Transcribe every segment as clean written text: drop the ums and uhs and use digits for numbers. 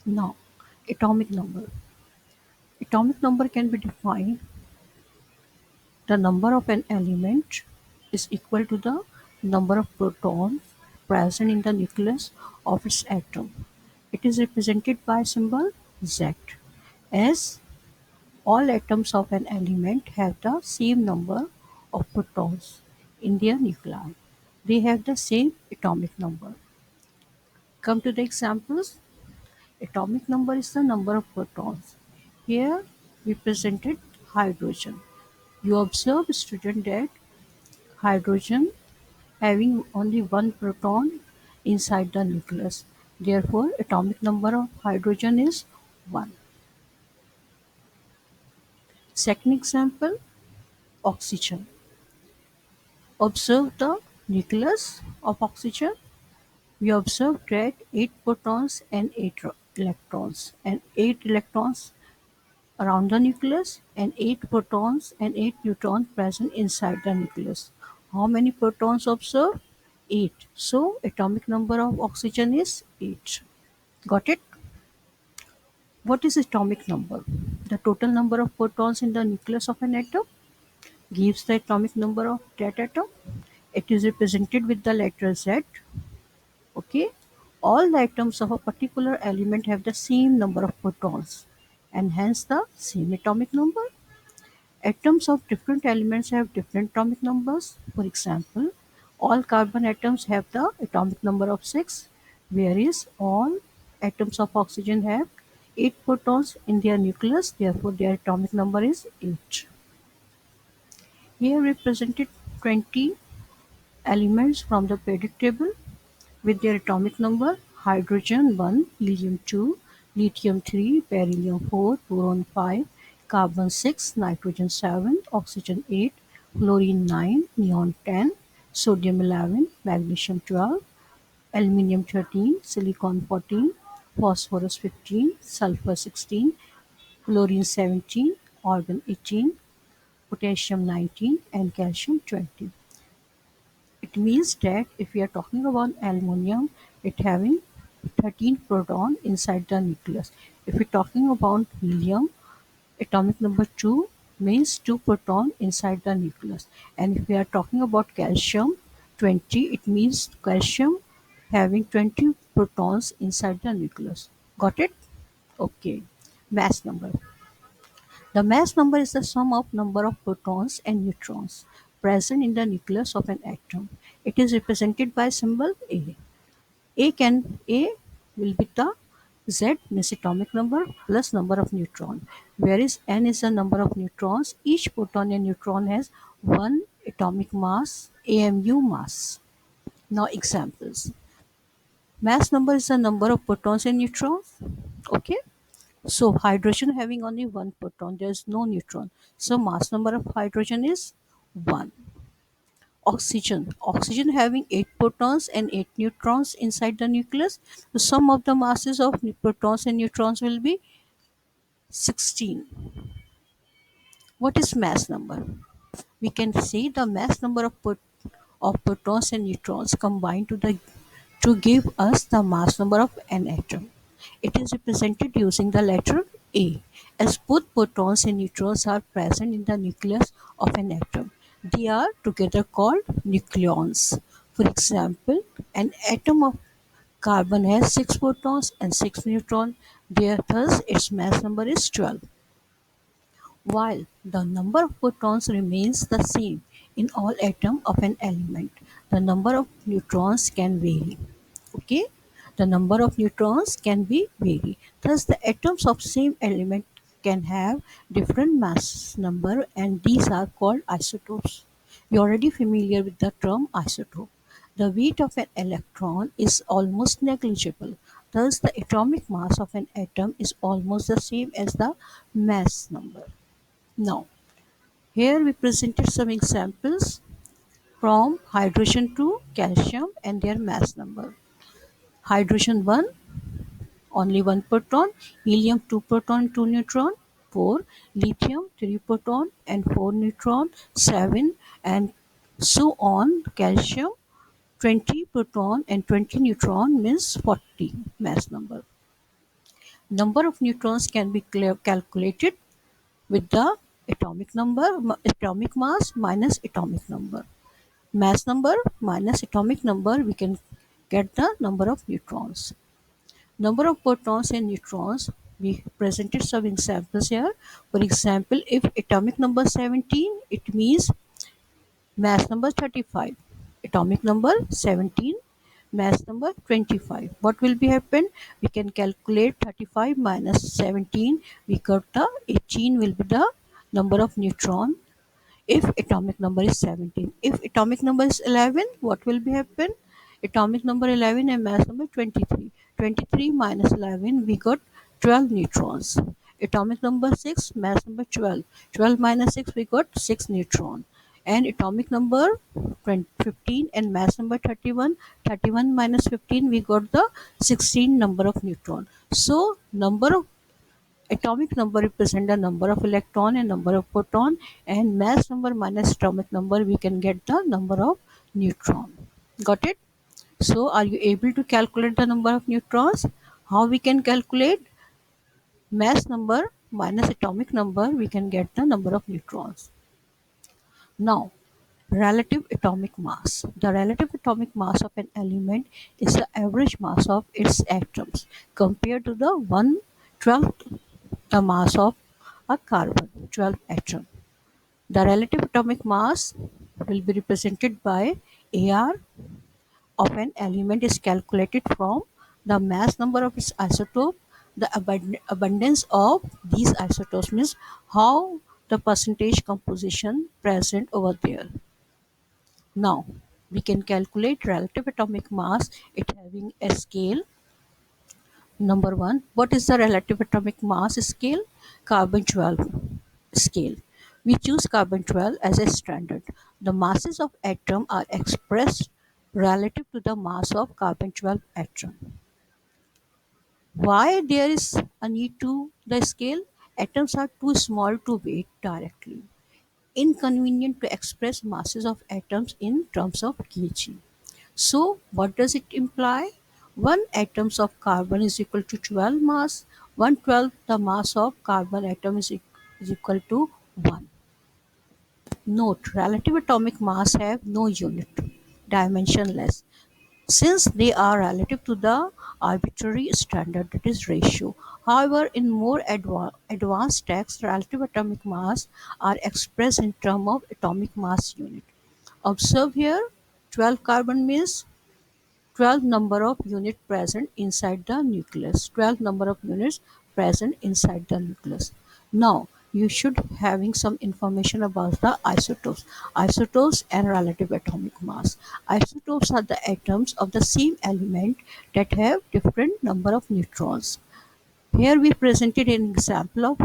Now, atomic number. Atomic number can be defined the number of an element is equal to the number of protons present in the nucleus of its atom. It is represented by symbol Z. As all atoms of an element have the same number of protons in their nuclei. They have the same atomic number. Come to the examples. Atomic number is the number of protons. Here we presented hydrogen. You observe, student, that hydrogen having only one proton inside the nucleus. Therefore, atomic number of hydrogen is 1. Second example, oxygen. Observe the nucleus of oxygen. We observe that 8 protons and 8 electrons and 8 electrons around the nucleus and 8 protons and 8 neutrons present inside the nucleus. How many protons observed? 8. So atomic number of oxygen is 8. Got it? What is atomic number? The total number of protons in the nucleus of an atom gives the atomic number of that atom. It is represented with the letter Z. Okay? All the atoms of a particular element have the same number of protons and hence the same atomic number. Atoms of different elements have different atomic numbers. For example, all carbon atoms have the atomic number of 6, whereas all atoms of oxygen have 8 protons in their nucleus, therefore their atomic number is 8. Here represented 20 elements from the periodic table with their atomic number: hydrogen 1, helium 2, lithium 3, beryllium 4, boron 5, carbon 6, nitrogen 7, oxygen 8, fluorine 9, neon 10, sodium 11, magnesium 12, aluminium 13, silicon 14, phosphorus 15, sulfur 16, fluorine 17, argon 18, potassium 19, and calcium 20. It means that if we are talking about aluminum, it having 13 proton inside the nucleus. If we're talking about helium, atomic number 2 means 2 proton inside the nucleus. And if we are talking about calcium 20, it means calcium having 20 protons inside the nucleus. Got it? Okay. Mass number. The mass number is the sum of number of protons and neutrons present in the nucleus of an atom. It is represented by symbol A. A will be the Z means atomic number plus number of neutron, whereas N is the number of neutrons. Each proton and neutron has one atomic mass, AMU mass. Now examples. Mass number is the number of protons and neutrons. Okay. So hydrogen having only one proton, there is no neutron. So mass number of hydrogen is 1. Oxygen having 8 protons and 8 neutrons inside the nucleus. The sum of the masses of protons and neutrons will be 16. What is mass number? We can say the mass number of protons and neutrons combined to give us the mass number of an atom. It is represented using the letter A, as both protons and neutrons are present in the nucleus of an atom. They are together called nucleons. For example, an atom of carbon has 6 protons and 6 neutrons. Thus, its mass number is 12. While the number of protons remains the same in all atoms of an element, the number of neutrons can vary. Okay, the number of neutrons can be vary. Thus, the atoms of same element can have different mass number, and these are called isotopes. You're already familiar with the term isotope. The weight of an electron is almost negligible. Thus, the atomic mass of an atom is almost the same as the mass number. Now, here we presented some examples from hydrogen to calcium and their mass number. Hydrogen 1, only 1 proton, helium 2 proton, 2 neutron, 4, lithium 3 proton and 4 neutron, 7, and so on. Calcium 20 proton and 20 neutron means 40 mass number. Number of neutrons can be calculated with the atomic mass minus atomic number. Mass number minus atomic number, we can get the number of neutrons. Number of protons and neutrons, we presented some examples here. For example, if atomic number 17, it means mass number 35. Atomic number 17, mass number 25. What will be happen? We can calculate 35 minus 17. We got the 18 will be the number of neutron if atomic number is 17. If atomic number is 11, what will be happen? Atomic number 11 and mass number 23. 23 minus 11, we got 12 neutrons. Atomic number 6, mass number 12. 12 minus 6, we got 6 neutron. And atomic number 15 and mass number 31. 31 minus 15, we got the 16 number of neutron. So number of atomic number represent the number of electron and number of proton, and mass number minus atomic number, we can get the number of neutron. Got it? So are you able to calculate the number of neutrons? How we can calculate? Mass number minus atomic number, we can get the number of neutrons. Now, relative atomic mass. The relative atomic mass of an element is the average mass of its atoms compared to the 1/12 the mass of a carbon 12 atom. The relative atomic mass will be represented by AR of an element is calculated from the mass number of its isotope. The abundance of these isotopes means how the percentage composition present over there. Now we can calculate relative atomic mass, it having a scale. Number one, what is the relative atomic mass scale? Carbon 12 scale. We choose carbon 12 as a standard. The masses of atom are expressed relative to the mass of carbon 12 atom. Why there is a need to the scale? Atoms are too small to weigh directly. Inconvenient to express masses of atoms in terms of kg. So what does it imply? 1 atoms of carbon is equal to 12 mass. 1/12 the mass of carbon atom is equal to 1. Note, relative atomic mass have no unit, dimensionless, since they are relative to the arbitrary standard, that is ratio. However, in more advanced texts, relative atomic mass are expressed in terms of atomic mass unit. Observe here, 12 carbon means 12 number of units present inside the nucleus. 12 number of units present inside the nucleus. Now, you should having some information about the isotopes. Isotopes and relative atomic mass. Isotopes are the atoms of the same element that have different number of neutrons. Here we presented an example of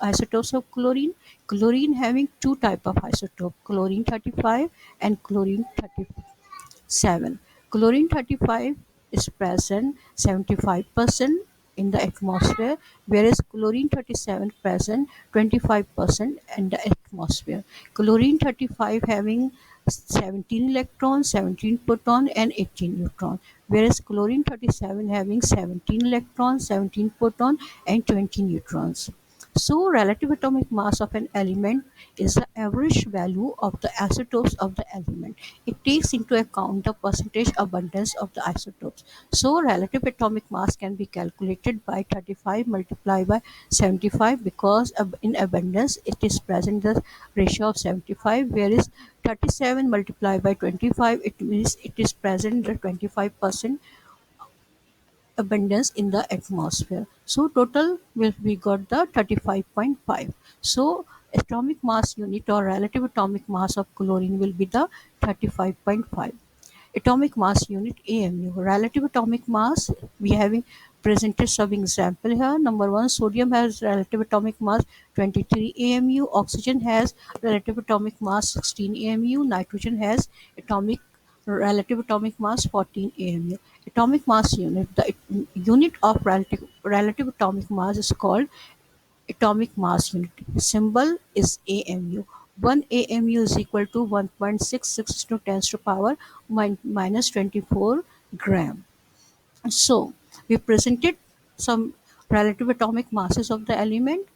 isotopes of chlorine. Chlorine having two type of isotope, chlorine 35 and chlorine 37. Chlorine 35 is present 75% in the atmosphere, whereas chlorine 37 present 25% in the atmosphere. Chlorine 35 having 17 electrons, 17 proton and 18 neutron, whereas chlorine 37 having 17 electrons, 17 proton and 20 neutrons. So, relative atomic mass of an element is the average value of the isotopes of the element. It takes into account the percentage abundance of the isotopes. So, relative atomic mass can be calculated by 35 multiplied by 75, because in abundance it is present the ratio of 75, whereas 37 multiplied by 25, it means it is present the 25% abundance in the atmosphere. So total we got the 35.5. So atomic mass unit or relative atomic mass of chlorine will be the 35.5. Atomic mass unit AMU. Relative atomic mass, we having presented some example here. Number one, sodium has relative atomic mass 23 AMU. Oxygen has relative atomic mass 16 AMU. Nitrogen has atomic relative atomic mass 14 AMU. Atomic mass unit. The unit of relative atomic mass is called atomic mass unit. Symbol is AMU. 1 AMU is equal to 1.66 to 10 to power minus 24 gram. So we presented some Relative atomic masses of the element.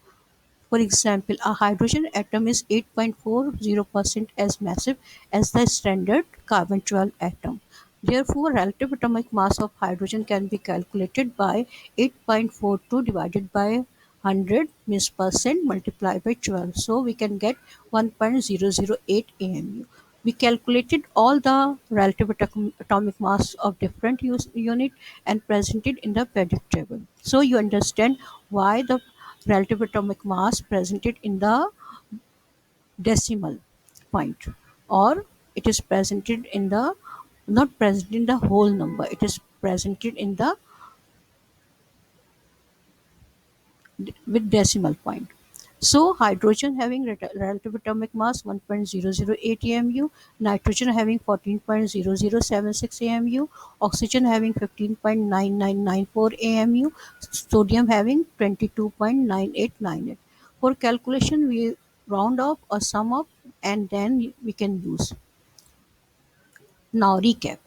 For example, a hydrogen atom is 8.40% as massive as the standard carbon 12 atom. Therefore, relative atomic mass of hydrogen can be calculated by 8.42 divided by 100 means percent multiplied by 12. So we can get 1.008 AMU. We calculated all the relative atomic mass of different unit and presented in the periodic table. So you understand why the relative atomic mass presented in the decimal point, or it is presented in the not present in the whole number, it is presented in the with decimal point. So hydrogen having relative atomic mass 1.008 AMU, nitrogen having 14.0076 AMU, oxygen having 15.9994 AMU, sodium having 22.9898. For calculation, we round off or sum up and then we can use. Now recap.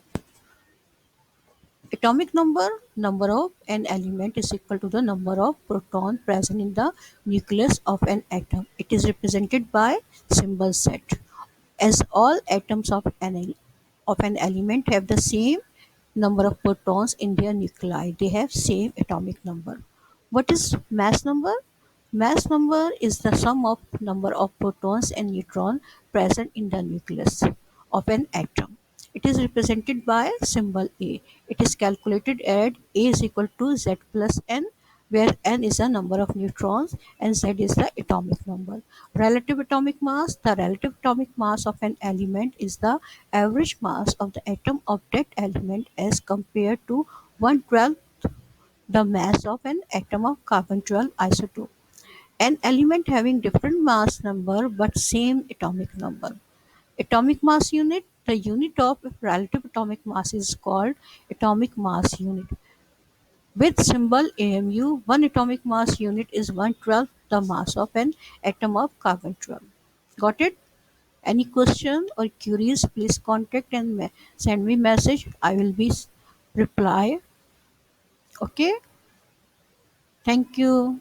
Atomic number of an element is equal to the number of protons present in the nucleus of an atom. It is represented by symbol Z. As all atoms of an element have the same number of protons in their nuclei, they have same atomic number. What is mass number? Mass number is the sum of number of protons and neutrons present in the nucleus of an atom. It is represented by symbol A. It is calculated at A is equal to Z plus N, where N is the number of neutrons and Z is the atomic number. Relative atomic mass. The relative atomic mass of an element is the average mass of the atom of that element as compared to 1/12 the mass of an atom of carbon 12 isotope. An element having different mass number but same atomic number. Atomic mass unit. The unit of relative atomic mass is called atomic mass unit. With symbol AMU, one atomic mass unit is 1/12 the mass of an atom of carbon 12. Got it? Any question or queries, please contact and send me message. I will be reply. Okay? Thank you.